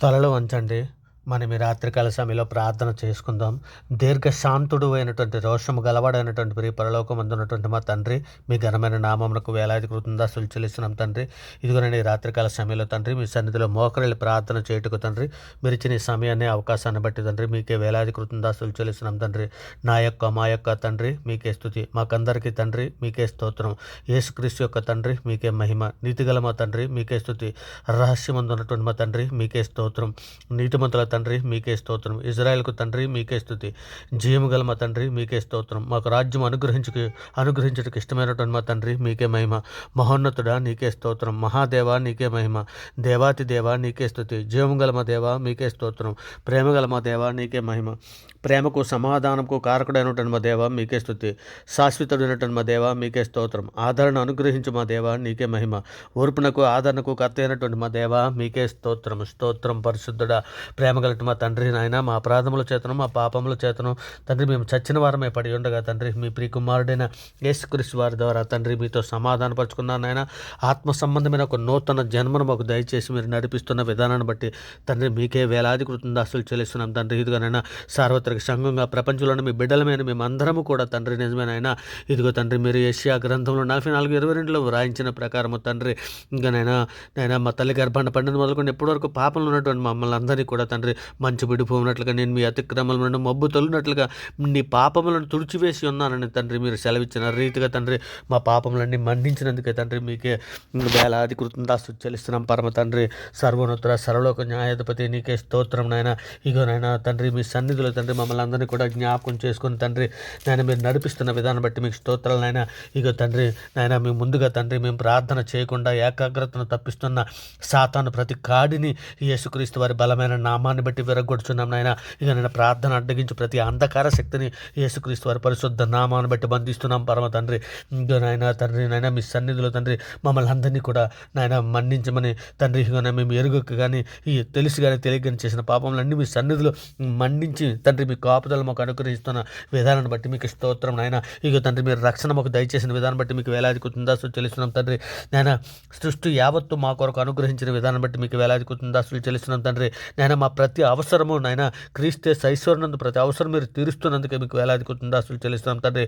తలలు వంచండి. మనం ఈ రాత్రికాల సమయంలో ప్రార్థన చేసుకుందాం. దీర్ఘశాంతుడు అయినటువంటి రోషము గలవాడైనటువంటి ప్రియ పరలోకమందున్నటువంటి మా తండ్రి, మీ ఘనమైన నామమునకు వేలాది కృతజ్ఞతలు చెల్లిస్తున్నాం తండ్రి. ఇదిగోనండి ఈ రాత్రికాల సమయంలో తండ్రి, మీ సన్నిధిలో మోకరిల్లి ప్రార్థన చేయుటకు తండ్రి, మీరు ఇచ్చిన ఈ సమయాన్ని అవకాశాన్ని బట్టి తండ్రి మీకే వేలాది కృతజ్ఞతలు చెల్లిస్తున్నాం తండ్రి. మా యొక్క తండ్రి మీకే స్తుతి. మాకందరికీ తండ్రి మీకే స్తోత్రం. యేసుక్రీస్తు యొక్క తండ్రి మీకే మహిమ. నీతిగల మా తండ్రి మీకే స్తుతి. రహస్యమందున్నటువంటి మా తండ్రి మీకే స్తోత్రం. నీతిమంతుల తండ్రి మీకే స్తోత్రం. ఇజ్రాయెల్కు తండ్రి మీకే స్తుతి. జీవము గల మా తండ్రి మీకే స్తోత్రం. మాకు రాజ్యం అనుగ్రహించుటకు ఇష్టమైనటువంటి మా తండ్రి మీకే మహిమ. మహోన్నతుడా నీకే స్తోత్రం. మహాదేవా నీకే మహిమ. దేవాతి దేవా నీకే స్తుతి. జీవము గల మా దేవా మీకే స్తోత్రం. ప్రేమ గల మా దేవా నీకే మహిమ. ప్రేమకు సమాధానంకు కారకుడైనటువంటి మా దేవా మీకే స్తుతి. శాశ్వతుడైనటువంటి మా దేవా మీకే స్తోత్రం. ఆదరణ అనుగ్రహించు మా దేవా నీకే మహిమ. ఓర్పునకు ఆదరణకు కర్త అయినటువంటి మా దేవా మీకే స్తోత్రం. స్తోత్రం పరిశుద్ధుడా, ప్రేమ గలటి మా తండ్రి నాయన, మా అపరాధముల చేతను మా పాపముల చేతను తండ్రి మేము చచ్చిన వారమే పడి ఉండగా తండ్రి మీ ప్రియకుమారుడైన యేసుక్రీస్తు వారి ద్వారా తండ్రి మీతో సమాధానపరుచుకున్నాను నాయన. ఆత్మ సంబంధమైన ఒక నూతన జన్మను మాకు దయచేసి మీరు నడిపిస్తున్న విధానాన్ని బట్టి తండ్రి మీకే వేలాది కృతజ్ఞతలు చెల్లిస్తున్నాం తండ్రి. ఇదిగోనైనా సార్వత్రిక సంఘంగా ప్రపంచంలోని మీ బిడ్డలమైన మేమందరము కూడా తండ్రి నిజమేనైనా ఇదిగో తండ్రి మీరు యెషయా గ్రంథంలో 44:22లో వ్రాయించిన ప్రకారము తండ్రి ఇంకనైనా నైనా మా తల్లి గర్భాన్ని పండిన మొదలుకొని ఎప్పటి వరకు పాపంలో ఉన్నటువంటి మమ్మల్ని అందరినీ కూడా తండ్రి మంచు విడిపోయినట్లుగా నేను మీ అతిక్రమములను మబ్బు తొలినట్లుగా నీ పాపములను తుడిచివేసి ఉన్నానని తండ్రి మీరు సెలవిచ్చిన రీతిగా తండ్రి మా పాపములన్నీ మన్నించినందుకే తండ్రి మీకే వేలాది కృతజ్ఞతలు చెల్లిస్తున్నాం పరమ తండ్రి. సర్వోన్నతుడ సర్వలోక న్యాయాధిపతి నీకే స్తోత్రం నాయన. ఇగోనైనా తండ్రి మీ సన్నిధిలో తండ్రి మమ్మల్ని అందరినీ కూడా జ్ఞాపకం చేసుకుని తండ్రి నాయన మీరు నడిపిస్తున్న విధానం బట్టి మీకు స్తోత్రాలు నాయన. ఇగో తండ్రి నాయన మీ ముందుగా తండ్రి మేము ప్రార్థన చేయకుండా ఏకాగ్రతను తప్పిస్తున్న సాతాను ప్రతి కాడిని యేసుక్రీస్తు వారి బలమైన నామాన్ని బట్టి విరగొడుచున్నాం నాయన. ఇక నేను ప్రార్థన అడ్డగించి ప్రతి అంధకార శక్తిని యేసుక్రీస్తు వారి పరిశుద్ధ నామాన్ని బట్టి బంధిస్తున్నాం పరమ తండ్రి. ఇక నాయన తండ్రి నాయన మీ సన్నిధిలో తండ్రి మమ్మల్ని అందరినీ కూడా నాయన మన్నించమని తండ్రి ఇక మేము ఎరుగక కానీ ఈ తెలిసి కానీ తెలియకని చేసిన పాపములన్నీ మీ సన్నిధిలో మన్నించి తండ్రి మీ కాపుదల మాకు అనుగ్రహిస్తున్న విధానాన్ని బట్టి మీకు స్తోత్రం నాయన. ఇక తండ్రి మీరు రక్షణ మాకు దయచేసిన విధానం బట్టి మీకు వేలాది కృతజ్ఞతలు చెల్లిస్తున్నాం తండ్రి నాయన. సృష్టి యావత్తు మా కొరకు అనుగ్రహించిన విధానం బట్టి మీకు వేలాది కృతజ్ఞతలు చెల్లిస్తున్నాం తండ్రి నాయన. మా ప్రతి అవసరము నాయన క్రీస్తే సైశ్వరనందు ప్రతి అవసరం మీరు తీరుస్తున్నందుకే మీకు వేలాది కృతజ్ఞతలు చెల్లిస్తున్నాం తండ్రి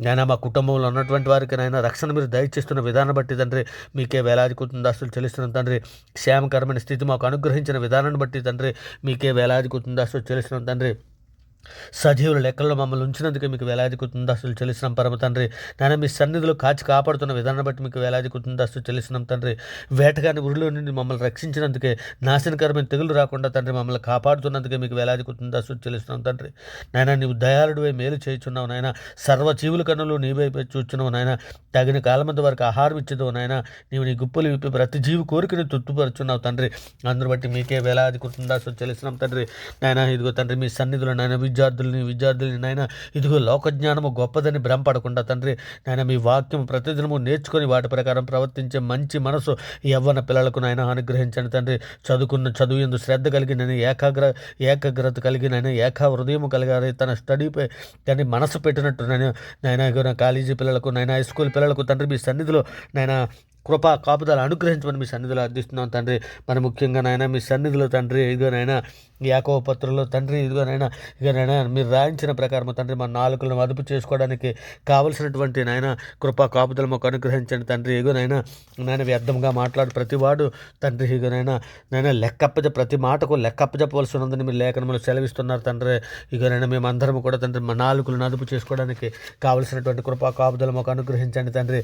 నాయన. మా కుటుంబంలో ఉన్నటువంటి వారికి నాయన రక్షణ మీరు దయచేస్తున్న విధానం బట్టి తండ్రి మీకే వేలాది కృతజ్ఞతలు చెల్లిస్తున్నాం తండ్రి. క్షేమకరమైన స్థితి మాకు అనుగ్రహించిన విధానాన్ని బట్టి తండ్రి మీకే వేలాది కృతజ్ఞతలు చెల్లిస్తున్నాం తండ్రి. సజీవుల లెక్కల్లో మమ్మల్ని ఉంచినందుకే మీకు వేలాది కృతజ్ఞతలు చెల్లిస్తున్నాం పరమ తండ్రి నాయన. మీ సన్నిధిలో కాచి కాపాడుతున్న విధానం బట్టి మీకు వేలాది కృతజ్ఞతలు చెల్లిస్తున్నాం తండ్రి. వేటగాని ఉరిలో నుండి మమ్మల్ని రక్షించినందుకే, నాశనకరమైన తెగులు రాకుండా తండ్రి మమ్మల్ని కాపాడుతున్నందుకే మీకు వేలాది కృతజ్ఞతలు చెల్లిస్తున్నాం తండ్రి నాయన. నీవు దయాళుడివై మేలు చేయుచున్నావు నాయన. సర్వజీవుల కన్నులు నీవై చూచున్నావు నాయన. తగిన కాలమంత వరకు ఆహారం ఇచ్చేదో నాయన. నీవు నీ గుప్పులు విప్పి ప్రతి జీవి కోరికని తృప్తిపరుచున్నావు తండ్రి. అందును బట్టి మీకే వేలాది కృతజ్ఞతలు చెల్లిస్తున్నాం తండ్రి నాయన. ఇదిగో తండ్రి మీ సన్నిధిలో నాయన విద్యార్థులని నాయన ఇదిగో లోకజ్ఞానము గొప్పదని భ్రమపడకుండా తండ్రి నాయన మీ వాక్యం ప్రతిదినము నేర్చుకొని వాటి ప్రకారం ప్రవర్తించే మంచి మనసు యవ్వన పిల్లలకు నాయన అనుగ్రహించండి తండ్రి. చదువు ఎందు శ్రద్ధ కలిగిన ఏకాగ్రత కలిగిన ఏకా హృదయం కలిగారు తన స్టడీపై కానీ మనసు పెట్టినట్టు నాయన కాలేజీ పిల్లలకు నాయన హై స్కూల్ పిల్లలకు తండ్రి మీ సన్నిధిలో నాయన కృపా కాపుదలు అనుగ్రహించమని మీ సన్నిధిలో అర్థిస్తున్నాం తండ్రి. మరి ముఖ్యంగా నాయన మీ సన్నిధిలో తండ్రి ఇదిగోనైనా యాకోబు పత్రికలో తండ్రి ఇదిగోనైనా మీరు రాయించిన ప్రకారం తండ్రి మా నాలుకలను అదుపు చేసుకోవడానికి కావలసినటువంటి నాయన కృపా కాపుదలు మాకు అనుగ్రహించండి తండ్రి. ఇగోనైనా నాయన వ్యర్థంగా మాట్లాడు ప్రతివాడు తండ్రి ఇగోనైనా ప్రతి మాటకు లెక్కప్పజెప్పవలసి ఉన్నదని మీరు లేఖనములు సెలవిస్తున్నారు తండ్రి. ఇగోనైనా మేమందరం కూడా తండ్రి మా నాలుకలను అదుపు చేసుకోవడానికి కావలసినటువంటి కృపా కాపుదలు మాకు అనుగ్రహించండి తండ్రి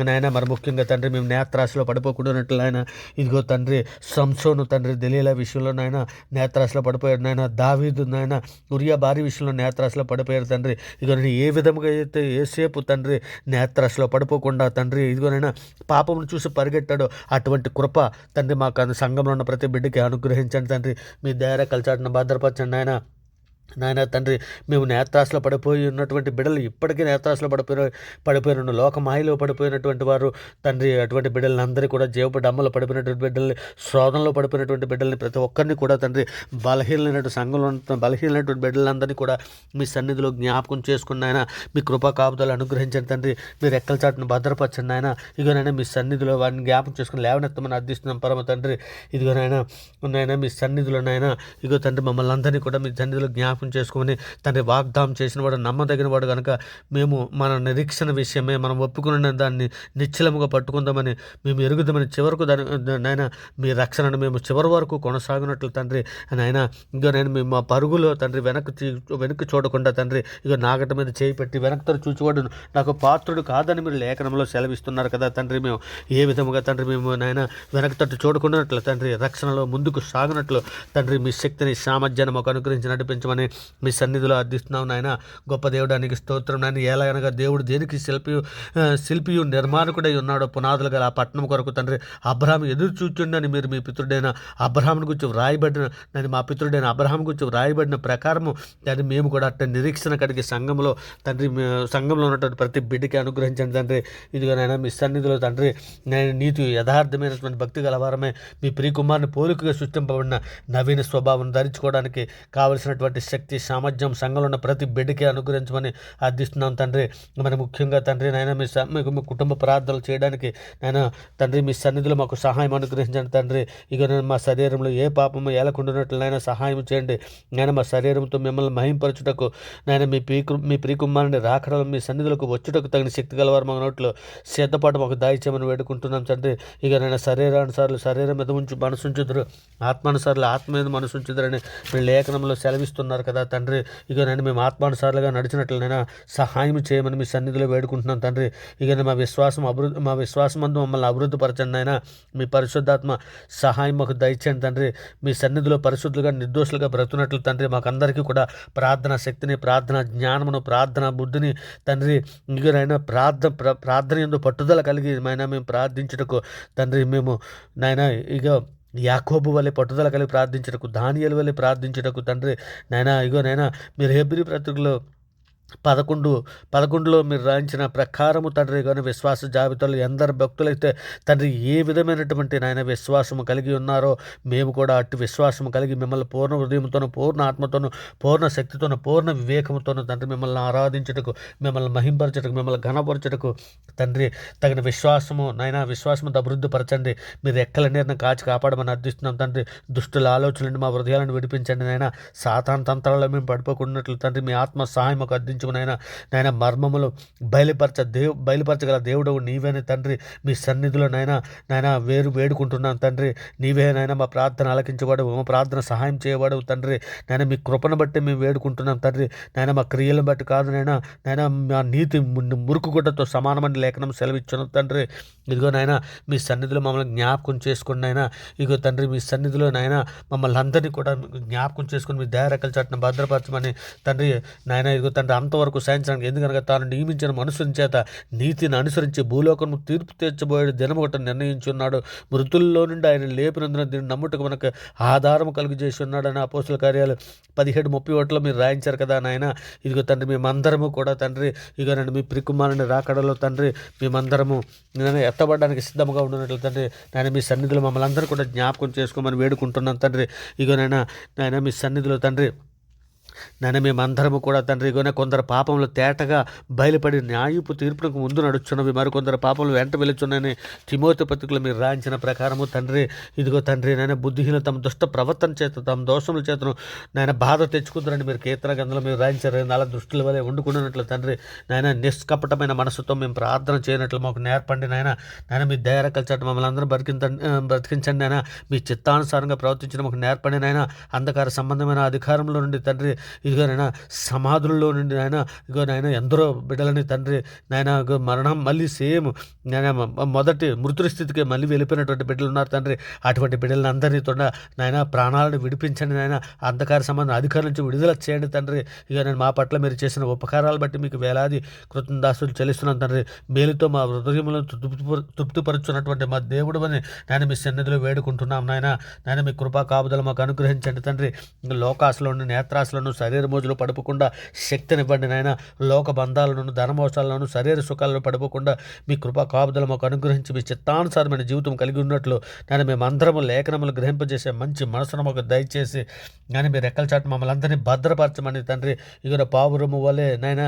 నాయన. మరి ముఖ్యంగా తండ్రి మేము నేత్రాశలో పడిపోకూడనట్లు ఆయన ఇదిగో తండ్రి సంసోను తండ్రి దెలీలా విషయంలో నాయన నేత్రాశలో పడిపోయాడు నాయన. దావీదు నాయన ఉరియా భారీ విషయంలో నేత్రాశలో పడిపోయారు తండ్రి. ఇదిగోనైనా ఏ విధముగా అయితే ఏసేపు తండ్రి నేత్రాశలో పడిపోకుండా తండ్రి ఇదిగోనైనా పాపమును చూసి పరిగెట్టాడో అటువంటి కృప తండ్రి మాకు సంఘంలో ఉన్న ప్రతి బిడ్డకి అనుగ్రహించండి తండ్రి. మీ దయ కలచాటును భద్రపరచండి ఆయన. నాయన తండ్రి, మేము నేత్రాశలో పడిపోయి ఉన్నటువంటి బిడ్డలు, ఇప్పటికీ నేత్రాశలో పడిపోయిన లోకమాయలో పడిపోయినటువంటి వారు తండ్రి, అటువంటి బిడ్డలని అందరికీ కూడా జీవపు డమ్మలో పడిపోయినటువంటి బిడ్డల్ని, శోధనలో పడిపోయినటువంటి బిడ్డల్ని ప్రతి ఒక్కరిని కూడా తండ్రి, సంఘంలో బలహీనమైనటువంటి బిడ్డలందరినీ కూడా మీ సన్నిధిలో జ్ఞాపకం చేసుకున్న ఆయన మీ కృపా కాపుదలు అనుగ్రహించండి తండ్రి. మీరు రెక్కల చాటును భద్రపరచండి ఆయన. ఇదిగోనైనా మీ సన్నిధిలో వారిని జ్ఞాపకం చేసుకుని లేవనెత్తమని అర్థిస్తున్నాం పరమ తండ్రి. ఇదిగోనైనా మీ సన్నిధిలో నాయన, ఇగో తండ్రి, మమ్మల్ని అందరినీ కూడా మీ సన్నిధిలో జ్ఞాపకం చేసుకుని తండ్రి, వాగ్దానం చేసిన వాడు, నమ్మదగిన వాడు కనుక మేము మన నిరీక్షణ విషయమే మనం ఒప్పుకున్న దాన్ని నిశ్చలముగా పట్టుకుందామని మేము ఎరుగుదామని చివరకు నాయన మీ రక్షణను మేము చివరి వరకు కొనసాగినట్లు తండ్రి. నాయన ఇగో నేను మేము మా పరుగులో తండ్రి వెనక్కి చూడకుండా తండ్రి, ఇగో నాగట మీద చేయి పెట్టి వెనక్తో చూచువాడు నాకు పాత్రుడు కాదని మీరు లేఖనంలో సెలవిస్తున్నారు కదా తండ్రి. మేము ఏ విధముగా తండ్రి మేము నాయన వెనక్కి తట్టు చూడకుండానట్లు తండ్రి, రక్షణలో ముందుకు సాగినట్లు తండ్రి, మీ శక్తిని సామర్థ్యాన్ని మాకు అనుగ్రహించి నడిపించమని మీ సన్నిధిలో అర్థిస్తున్నాం నాయన. గొప్ప దేవుడానికి స్తోత్రం నాయన. ఎలా అనగా దేవుడు దేనికి శిల్పియు నిర్మాణకుడై ఉన్నాడో పునాదులు గల ఆ పట్టణం కొరకు తండ్రి, అబ్రహాం ఎదురు చూచుండని మీరు మీ పితృడైన అబ్రహాం గురించి వ్రాయబడిన దాన్ని, మా పితృడైన అబ్రహాం గురించి వ్రాయబడిన ప్రకారము దాన్ని మేము కూడా అట్ట నిరీక్షణ కలిగి సంఘంలో తండ్రి, సంఘంలో ఉన్నటువంటి ప్రతి బిడ్డకి అనుగ్రహించండి తండ్రి. ఇదిగో నాయన మీ సన్నిధిలో తండ్రి, నేను నీతి యథార్థమైనటువంటి భక్తి గలవారమే మీ ప్రియకుమారుని పోలికగా సృష్టింపబడిన నవీన స్వభావం ధరించుకోవడానికి కావలసినటువంటి శక్తి సామర్థ్యం సంఘంలో ఉన్న ప్రతి బిడ్డకి అనుగ్రహించమని అర్థిస్తున్నాం తండ్రి. మరి ముఖ్యంగా తండ్రి నాయన మీకు మీ కుటుంబ ప్రార్థనలు చేయడానికి నాయన తండ్రి, మీ సన్నిధిలో మాకు సహాయం అనుగ్రహించండి తండ్రి. ఇక నేను మా శరీరంలో ఏ పాపము ఏలకుండానట్లు నాయన సహాయం చేయండి నాయన. మా శరీరంతో మిమ్మల్ని మహింపరచుటకు నాయన మీ ప్రియకుమారుని రాకడలో మీ సన్నిధులకు వచ్చుటకు తగిన శక్తి గలవారు మా నోట్లో సిద్ధపాటు మాకు దాయిచ్చామని వేడుకుంటున్నాం తండ్రి. ఇక నేను శరీరానుసార్లు శరీరం మీద మనసుంచుదురు, ఆత్మానుసార్లు ఆత్మ మీద మనసుంచుదురని మీ లేఖనంలో సెలవిస్తున్నారు కదా తండ్రి. ఇక నేను మేము ఆత్మానుసారులుగా నడిచినట్లనైనా సహాయం చేయమని మీ సన్నిధిలో వేడుకుంటున్నాం తండ్రి. ఇక మా విశ్వాసమందు మమ్మల్ని అభివృద్ధి పరచండి అయినా. మీ పరిశుద్ధాత్మ సహాయం మాకు దయచేయండి తండ్రి. మీ సన్నిధిలో పరిశుద్ధులుగా నిర్దోషులుగా బ్రతుకున్నట్లు తండ్రి, మాకందరికీ కూడా ప్రార్థన శక్తిని, ప్రార్థన జ్ఞానమును, ప్రార్థన బుద్ధిని తండ్రి, ఇకనైనా ప్రార్థన యందు పట్టుదల కలిగి మేము ప్రార్థించుటకు తండ్రి, మేము నాయన ఇక యాకోబు వలె పట్టుదల కలిగి ప్రార్థించుటకు, దానియేలు వలె ప్రార్థించుటకు తండ్రి నాయన, ఇగో నాయన మీరు హెబ్రీ పత్రికలో 11లో మీరు రాయించిన ప్రకారము తండ్రి కానీ విశ్వాస జాబితాలో ఎందరు భక్తులైతే తండ్రి ఏ విధమైనటువంటి నాయన విశ్వాసము కలిగి ఉన్నారో మేము కూడా అట్టి విశ్వాసము కలిగి మిమ్మల్ని పూర్ణ హృదయంతోనూ, పూర్ణ ఆత్మతోనూ, పూర్ణ శక్తితోనూ, పూర్ణ వివేకముతోనూ తండ్రి మిమ్మల్ని ఆరాధించుటకు, మిమ్మల్ని మహింపరచుటకు, మిమ్మల్ని ఘనపరచుటకు తండ్రి తగిన విశ్వాసము నాయన విశ్వాసముతో అభివృద్ధి పరచండి. మీరు ఎక్కల నీరును కాచి కాపాడమని అర్థిస్తున్నాం తండ్రి. దుష్టుల ఆలోచనలను మా హృదయాలను విడిపించండి నాయన. సాతాను తంత్రాల్లో మేము పడిపోకున్నట్లు తండ్రి మీ ఆత్మ సహాయం మాకు నాయన మర్మములు బయలుపరచగల దేవుడు నీవేనే తండ్రి. మీ సన్నిధిలో నాయన వేడుకుంటున్నాను తండ్రి. నీవే నాయన మా ప్రార్థన ఆలకించేవాడు, మా ప్రార్థన సహాయం చేయవాడు తండ్రి. నాయన మీ కృపను బట్టి మేము వేడుకుంటున్నాం తండ్రి. నాయన మా క్రియలను బట్టి కాదు నాయన మా నీతి మురుకు గుడ్డతో సమానమని లేఖనం సెలవిచ్చును తండ్రి. ఇదిగో నాయన మీ సన్నిధిలో మమ్మల్ని జ్ఞాపకం చేసుకుని నాయన, ఇదిగో తండ్రి మీ సన్నిధిలో నాయన మమ్మల్ని అందరినీ కూడా జ్ఞాపకం చేసుకుని మీ దయారెక్కల చాటును భద్రపరచమని తండ్రి నాయన. ఇదిగో తండ్రి అంతవరకు సాయించడానికి, ఎందుకనగా తాను నియమించిన మనుషుని చేత నీతిని అనుసరించి భూలోకము తీర్పు తీర్చబోయే దినము ఒకటి నిర్ణయించున్నాడు. మృతుల్లో నుండి ఆయన లేపినందున దీన్ని నమ్ముటకు మనకు ఆధారం కలుగజేసి ఉన్నాడని అపోస్తుల కార్యాలు 17:31 మీరు రాయించారు కదా నాయన. ఇదిగో తండ్రి మేమందరము కూడా తండ్రి, ఇక నన్ను మీ ప్రియకుమారుని రాకడలో తండ్రి మేమందరము నేను ఎత్తబడడానికి సిద్ధంగా ఉండినట్లు తండ్రి నాయన మీ సన్నిధిలో మమ్మల్ని అందరూ కూడా జ్ఞాపకం చేసుకోమని వేడుకుంటున్నాను తండ్రి. ఇగో నాయన మీ సన్నిధిలో తండ్రి నాయన మేమందరము కూడా తండ్రి, ఇగోనే కొందరు పాపంలో తేటగా బయలుపడి న్యాయపు తీర్పునకు ముందు నడుచున్నవి, మరికొందరు పాపంలో వెంట వెళుచున్నాయని తిమోతి పత్రికలో మీరు రాయించిన ప్రకారము తండ్రి. ఇదిగో తండ్రి నాయన బుద్ధిహీన తమ దుష్ట ప్రవర్తన చేత, తమ దోషముల చేతను నాయన బాధ తెచ్చుకుందరని మీరు కీర్తన గ్రంథంలో మీరు రాయించారు. అలా దృష్టిల వలె వండుకున్నట్లు తండ్రి నాయన నిష్కపటమైన మనసుతో మేము ప్రార్థన చేయనట్లు మాకు నేర్పండి నాయన. మీ దయారెక్కల చాటు మమ్మల్ని అందరూ బ్రతికించండి నాయన. మీ చిత్తానుసారంగా ప్రవర్తించడం మాకు నేర్పండి నాయన. అంధకార సంబంధమైన అధికారంలో నుండి తండ్రి, ఇదిగో నాయన సమాధుల్లో నుండి నాయన, ఇగో నాయన ఎందరో బిడ్డలని తండ్రి నాయన మరణం మళ్ళీ సేమ్ నాయన మొదటి మృతుడి స్థితికి మళ్ళీ వెళ్ళిపోయినటువంటి బిడ్డలు ఉన్నారు తండ్రి. అటువంటి బిడ్డలను అందరినీ తోడ నాయన ప్రాణాలను విడిపించండి నాయన. అంధకార సంబంధ అధికారుల నుంచి విడుదల చేయండి తండ్రి. ఇక నేను మా పట్ల మీరు చేసిన ఉపకారాలు బట్టి మీకు వేలాది కృతజ్ఞతాస్తులు చెల్లిస్తున్నాను తండ్రి. మేలుతో మా హృదయములను తృప్తిపరుచున్నటువంటి మా దేవుడు అని నేను మీ సన్నిధిలో వేడుకుంటున్నాం నాయన. మీ కృపా కాపుదల మాకు అనుగ్రహించండి తండ్రి. లోకాశలోను, నేత్రాశలను, శరీర మోజులో పడిపోకుండా శక్తినివ్వండి నాయన. లోక బంధాలను, ధనమోసాలను, శరీర సుఖాలను పడిపోకుండా మీ కృపా కాపుదల మాకు అనుగ్రహించి మీ చిత్తానుసారమైన జీవితం కలిగి ఉన్నట్లు నేను మేమందరము లేఖనములు గ్రహింపజేసే మంచి మనసును మాకు దయచేసి కానీ మీరు రెక్కల చాటు మమ్మల్ని అందరినీ భద్రపరచమని తండ్రి. ఇక పావురము వలె నాయన,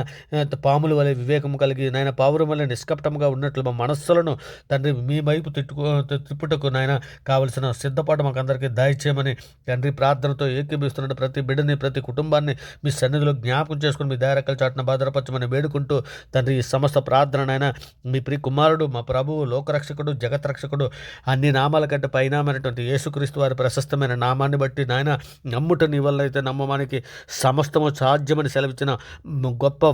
పాముల వలె వివేకము కలిగి నాయన, పావురం వలె నిష్కపటంగా ఉన్నట్లు మా మనస్సులను తండ్రి మీ వైపు తిప్పుటకు నాయన కావలసిన సిద్ధపాటు మాకు అందరికీ దయచేయమని తండ్రి ప్రార్థనతో ఏకీభిస్తున్న ప్రతి బిడ్డని, ప్రతి కుటుంబాన్ని మీ సన్నిధిలో జ్ఞాపకం చేసుకుని మీ దయరెక్కల చాటున భద్రపరచమని వేడుకుంటూ తండ్రి ఈ సమస్త ప్రార్థననైనా మీ ప్రియ కుమారుడు, మా ప్రభువు, లోకరక్షకుడు, జగత్రక్షకుడు, అన్ని నామాల కంటే పైనామైనటువంటి యేసుక్రీస్తు వారి ప్రశస్తమైన నామాన్ని బట్టి నాయన, నమ్ముట నీ వల్ల అయితే నమ్మమానికి సమస్తము సాధ్యమని సెలవిచ్చిన గొప్ప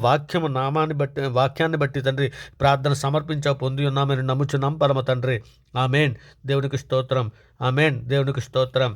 వాక్యాన్ని బట్టి తండ్రి ప్రార్థన సమర్పించావు, పొంది ఉన్నామని నమ్ముచున్నాం పరమ తండ్రి. ఆమేన్. దేవునికి స్తోత్రం. ఆమేన్. దేవునికి స్తోత్రం.